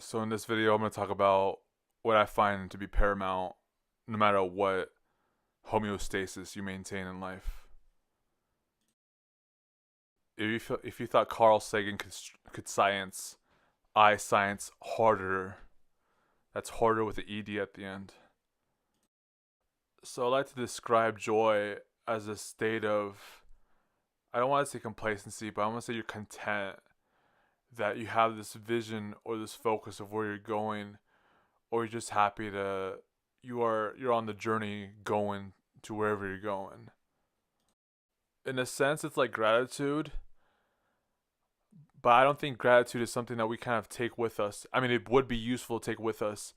So in this video, I'm going to talk about what I find to be paramount no matter what homeostasis you maintain in life. If you thought Carl Sagan could science, I science harder. That's harder with the ed at the end. So I like to describe joy as a state of, I don't want to say complacency, but I want to say you're content that you have this vision or this focus of where you're going, or you're just happy to you're on the journey going to wherever you're going. In a sense, it's like gratitude, but I don't think gratitude is something that we kind of take with us. I mean, it would be useful to take with us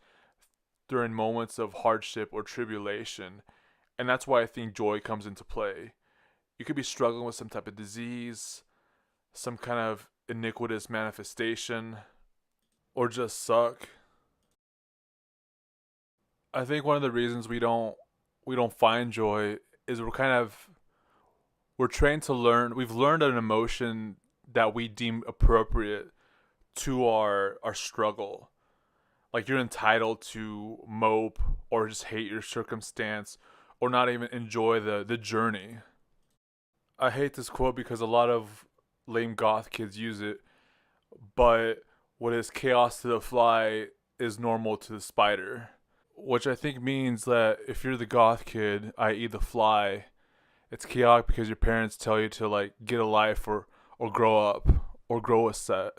during moments of hardship or tribulation, and that's why I think joy comes into play. You could be struggling with some type of disease, some kind of iniquitous manifestation, or just suck. I think one of the reasons we don't find joy is we're trained to learn. We've learned an emotion that we deem appropriate to our struggle. Like you're entitled to mope or just hate your circumstance or not even enjoy the journey. I hate this quote because a lot of lame goth kids use it, but what is chaos to the fly is normal to the spider. Which I think means that if you're the goth kid, i.e., the fly, it's chaotic because your parents tell you to like get a life or grow up or grow a set.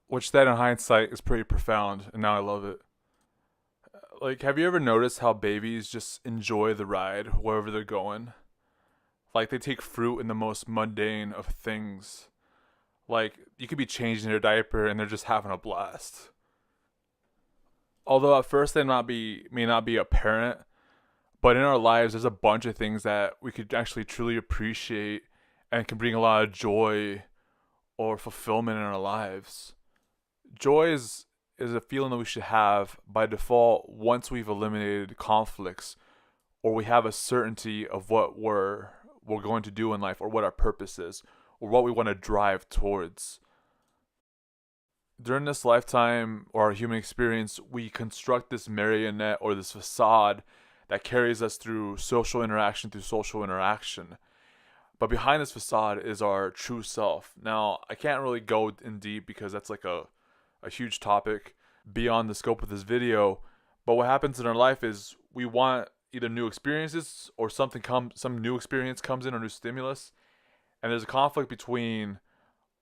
Which that in hindsight is pretty profound, and now I love it. Like, have you ever noticed how babies just enjoy the ride wherever they're going? Like they take fruit in the most mundane of things. Like you could be changing their diaper and they're just having a blast. Although at first they may not be apparent, but in our lives there's a bunch of things that we could actually truly appreciate and can bring a lot of joy or fulfillment in our lives. Joy is a feeling that we should have by default once we've eliminated conflicts or we have a certainty of what we're going to do in life or what our purpose is or what we want to drive towards. During this lifetime or our human experience, we construct this marionette or this facade that carries us through social interaction through social interaction. But behind this facade is our true self. Now, I can't really go in deep because that's like a huge topic beyond the scope of this video. But what happens in our life is we want either new experiences or some new experience comes in or new stimulus. And there's a conflict between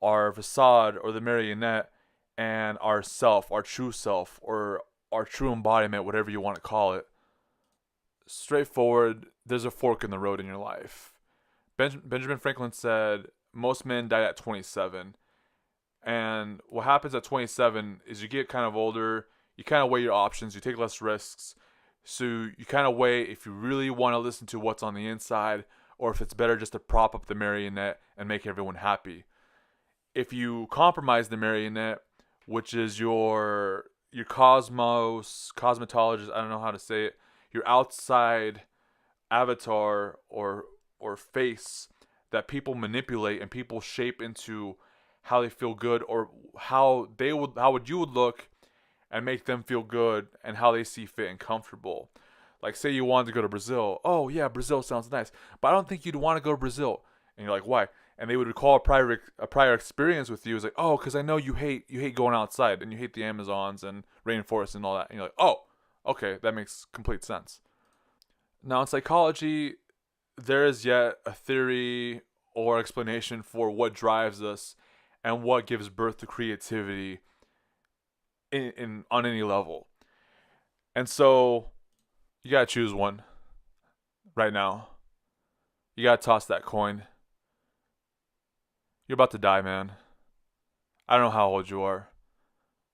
our facade or the marionette and our self, our true self, or our true embodiment, whatever you want to call it. Straightforward, there's a fork in the road in your life. Benjamin Franklin said most men die at 27. And what happens at 27 is you get kind of older, you kind of weigh your options, you take less risks. So you kind of weigh if you really want to listen to what's on the inside or if it's better just to prop up the marionette and make everyone happy. If you compromise the marionette, which is your cosmetologist, I don't know how to say it, your outside avatar or face that people manipulate and people shape into how they feel good or how would you would look and make them feel good and how they see fit and comfortable. Like say you wanted to go to Brazil. Oh yeah, Brazil sounds nice, but I don't think you'd want to go to Brazil. And you're like, why? And they would recall a prior experience with you. It's like, oh, because I know you hate going outside and you hate the Amazons and rainforests and all that. And you're like, oh, okay, that makes complete sense. Now in psychology, there is yet a theory or explanation for what drives us and what gives birth to creativity in on any level. And so you gotta choose one right now. You gotta toss that coin. You're about to die, man. I don't know how old you are,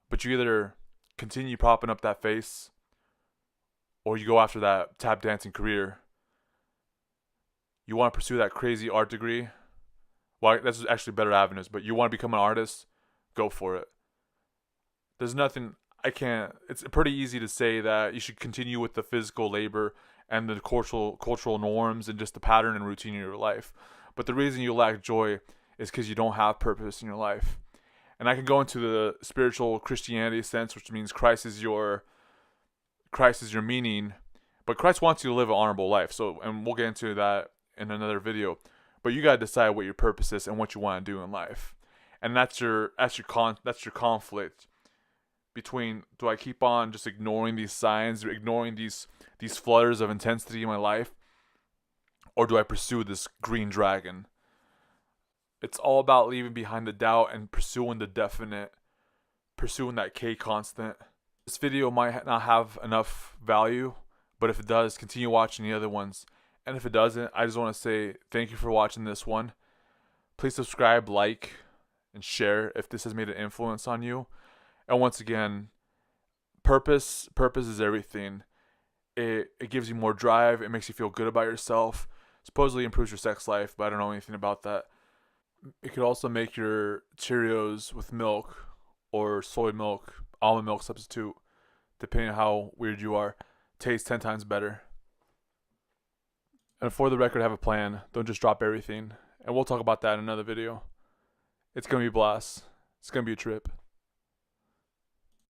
but you either continue propping up that face or you go after that tap dancing career. You want to pursue that crazy art degree. Well, that's actually better avenues, but you want to become an artist, go for it. There's nothing I can't. It's pretty easy to say that you should continue with the physical labor and the cultural norms and just the pattern and routine of your life. But the reason you lack joy is because you don't have purpose in your life. And I can go into the spiritual Christianity sense, which means Christ is your meaning, but Christ wants you to live an honorable life. So, and we'll get into that in another video. But you gotta decide what your purpose is and what you want to do in life, and that's your conflict between, do I keep on just ignoring these signs, or ignoring these flutters of intensity in my life, or do I pursue this green dragon? It's all about leaving behind the doubt and pursuing the definite, pursuing that K constant. This video might not have enough value, but if it does, continue watching the other ones. And if it doesn't, I just want to say thank you for watching this one. Please subscribe, like, and share if this has made an influence on you. And once again, purpose is everything. It gives you more drive. It makes you feel good about yourself. Supposedly improves your sex life, but I don't know anything about that. It could also make your Cheerios with milk or soy milk, almond milk substitute, depending on how weird you are, taste 10 times better. And for the record, have a plan. Don't just drop everything. And we'll talk about that in another video. It's going to be a blast. It's going to be a trip.